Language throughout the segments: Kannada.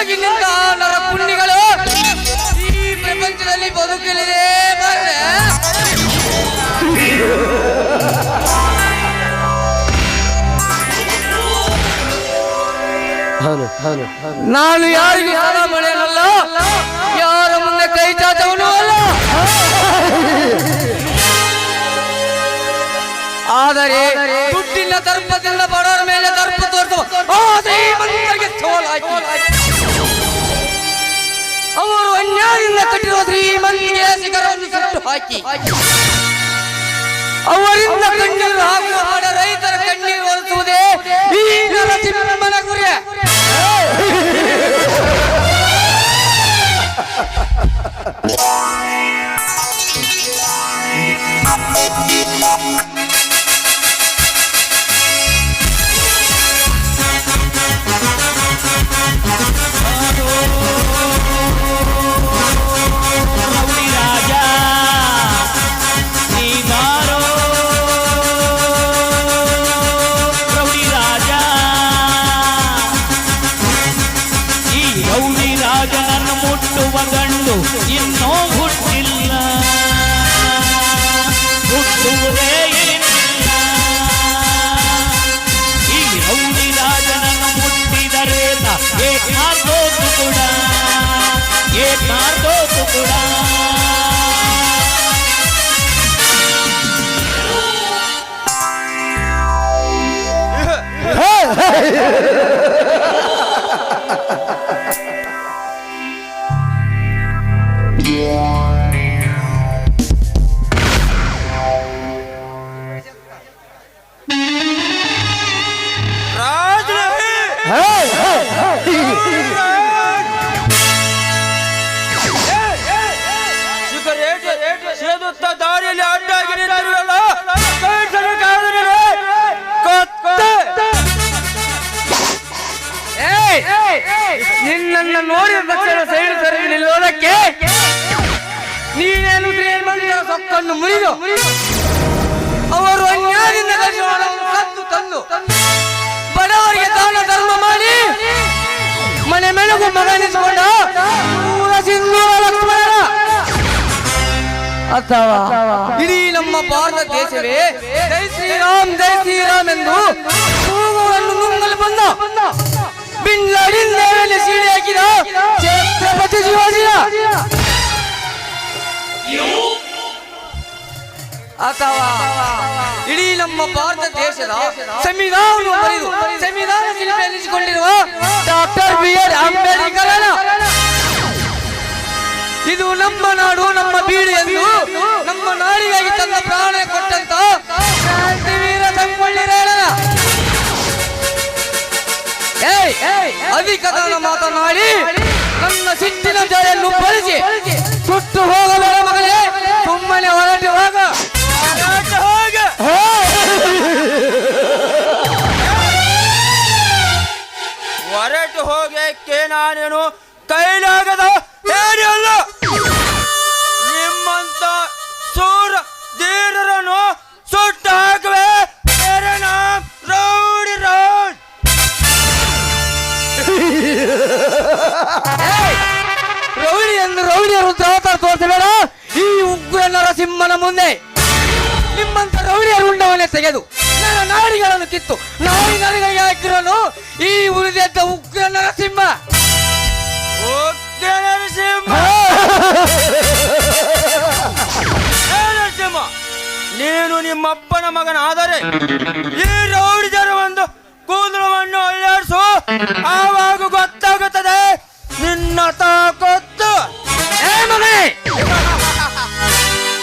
ನಿಜವಾಗಿ ನಿಂತ ನರ ಪುಣ್ಯಗಳು ಈ ಪ್ರಪಂಚದಲ್ಲಿ ಬದುಕಲಿದೆ ಬರ್ರೆ. ನಾನು ಯಾರಿಗೂ ಸಾಲ ಮಳೆಯಲ್ಲ, ಯಾರ ಮುಂದೆ ಕೈ ಚಾಚವನು ಅಲ್ಲ. ಆದರೆ ದುಡ್ಡಿನ ದರ್ಪದಿಂದ ಬಡವರ ಮೇಲೆ ದರ್ಪ ತೋರಿಸುವ ಶ್ರೀಮಂತರಿಗೆ ಸೋಲಾಗಿ ಅವರು ಅನ್ಯಾಯದಿಂದ ಕಟ್ಟಿರುವ ಶ್ರೀಮಂತಿಗೆ ಶಿಖರವನ್ನು ಸುಟ್ಟು ಹಾಕಿ ಅವರಿಂದ ಕಣ್ಣೀರು ಹಾಕುವ ಬಡ ರೈತರ ಕಣ್ಣೀರು ಒರೆಸುವುದೇ ಈ ನರಸಿಂಹನ ಗುರಿ. ಗಂಡು ಇನ್ನೂ ಹುಟ್ಟಿಲ್ಲ, ಹುಟ್ಟುವುದೇ ಏನಿಲ್ಲ. ಈ ರೌಡಿ ರಾಜನನ್ನು ಮುಟ್ಟಿದರೆ ಏಕಾರ್ದೋತು ಕೂಡ, ಏಕಾರ್ದೋತು ಕೂಡ. ದಾರಿಯಲ್ಲಿ ಅಡ್ಡಾಗಿ ನಿಂತಿರುವಲ್ಲ, ನಿನ್ನನ್ನು ನೋಡಿದ ತಕ್ಷಣ ಸೈಡ್ ಸರಿ ನಿಲ್ಲೋದಕ್ಕೆ ನೀನೇನು ಶ್ರೀಮಂತ ಸೊಕ್ಕನ್ನು ಮುರಿದು ಅವರು ಅನ್ಯಾಯದಿಂದ ಕದ್ದು ತಂದು ಬಡವರಿಗೆ ದಾನ ಧರ್ಮ ಮಾಡಿ ಮನೆ ಮೆಣಗು ಮಗನಿಸಿಕೊಂಡ ಸಿಂಧೂರ ಲಕ್ಷ್ಮಣ ಅಥವಾ ಇಡೀ ನಮ್ಮ ಭಾರತ ದೇಶವೇ ಜೈ ಶ್ರೀರಾಮ್ ಎಂದು ಕೂಗುವನ್ನು ನುಂಗಲು ಬಂದ ಬಿನ್ ಲಾಡೆನ್ ಮೇಲೆ ಸೀಳೆ ಹಾಕಿದ ಛತ್ರಪತಿ ಶಿವಾಜಿಯ ಅಥವಾ ಇಡೀ ನಮ್ಮ ಭಾರತ ದೇಶದ ಸಂವಿಧಾನವನ್ನು ಬರೆದು ಸಂವಿಧಾನ ಶಿಲ್ಪಿ ಎನಿಸಿಕೊಂಡಿರುವ ಡಾಕ್ಟರ್ BR ಅಂಬೇಡ್ಕರ್. ಇದು ನಮ್ಮ ನಾಡು, ನಮ್ಮ ಬೀಡು ಎಂದು ನಮ್ಮ ನಾಡಿಗಾಗಿ ತನ್ನ ಪ್ರಾಣ ಕೊಟ್ಟಂತ ಕ್ರಾಂತಿವೀರ ಸಂಗೊಳ್ಳಿ ರಾಯಣ್ಣ ಅಧಿಕತನ ಮಾತನಾಡಿ ನನ್ನ ಸಿಟ್ಟಿನ ಜರೆಯನ್ನು ಬಳಸಿ ಸುಟ್ಟು ಹೋಗಬೇಡ ಮಗಳೇ, ಸುಮ್ಮನೆ ಹೊರಟು ಹೋಗ. ಹೊರಟು ಹೋಗಕ್ಕೆ ನಾನೇನು ಕೈಲಾಗದ ಹೇಳಲ್ಲ. ನಿಮ್ಮಂತ ಸೂರ ಧೀರರನ್ನು ಸುಟ್ಟು ಹಾಕುವೆ. ರೌಡಿ ರಾಜ್ ರೌಡಿ ಎಂದು ರೌಡಿಯರು ದಾತ ತೋರಿಸಬೇಡ ಈ ಉಗ್ರ ನರಸಿಂಹನ ಮುಂದೆ. ನಿಮ್ಮಂತ ರೌಡಿಯರು ಉಂಡವನ್ನೇ ತೆಗೆದು ನನ್ನ ನಾಡಿಗಳನ್ನು ಕಿತ್ತು ನಾಡಿ ನರಿಗಳಿಗೆ ಹಾಕಿರೋನು ಈ ಉಳಿದೆದ್ದ ಉಗ್ರ ನರಸಿಂಹ. ನರಸಿಂಹ, ನೀನು ನಿಮ್ಮಪ್ಪನ ಮಗನಾದರೆ ಈ ರೌಡಿ ಜನ ಒಂದು ಕೂದಲವನ್ನು ಅಲ್ಲಾಡಿಸು, ಆವಾಗ ಗೊತ್ತಾಗುತ್ತದೆ ನಿನ್ನ ತಾಕತ್ತು.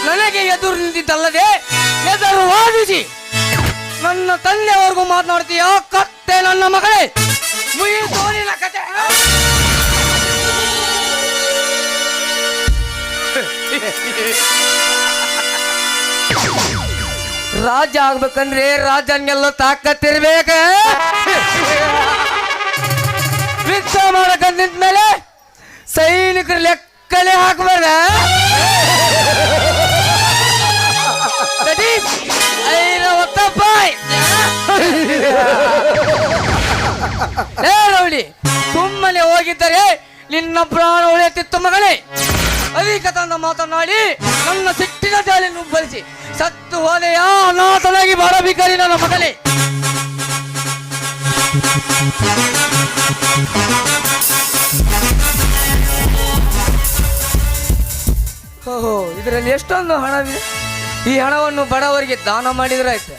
ನನಗೆ ಎದುರು ನಿಂತಿದ್ದಲ್ಲದೆ ಎದುರು ವಾದಿಸಿ ನನ್ನ ತಂದೆಯವರೆಗೂ ಮಾತನಾಡ್ತೀಯ ಕತ್ತೆ ನನ್ನ ಮಗಳೇ. ಮುಗಿದೋರಿನ ಕತೆ. ರಾಜ್ಯ ಆಗ್ಬೇಕಂದ್ರೆ ರಾಜನ್ಗೆಲ್ಲ ತಾಕತ್ತಿರ್ಬೇಕ. ಯುದ್ಧ ಮಾಡಕ ನಿಂತ್ಮೇಲೆ ಸೈನಿಕರು ಲೆಕ್ಕಲೆ ಹಾಕಬೇಡ. ರೌಡಿ ಸುಮ್ಮನೆ ಹೋಗಿ ಆಗಿದ್ದರೆ ನಿನ್ನ ಪ್ರಾಣ ಉಳಿಯುತ್ತಿತ್ತು ಮಗನೇ. ಅಧಿಕ ತಂದ ಮಾತನಾಡಿ ನನ್ನ ಸಿಟ್ಟಿನ ಜಾಲಿಯನ್ನು ಬಲಿಸಿ ಸತ್ತು ಹೋದೆಯಾ ಅನಾಥನಾಗಿ ಬರಬೇಕಾರಿ ನನ್ನ ಮಗನೇ. ಓಹೋ, ಇದರಲ್ಲಿ ಎಷ್ಟೊಂದು ಹಣವಿದೆ. ಈ ಹಣವನ್ನು ಬಡವರಿಗೆ ದಾನ ಮಾಡಿದ್ರೆ ಆಯ್ತು.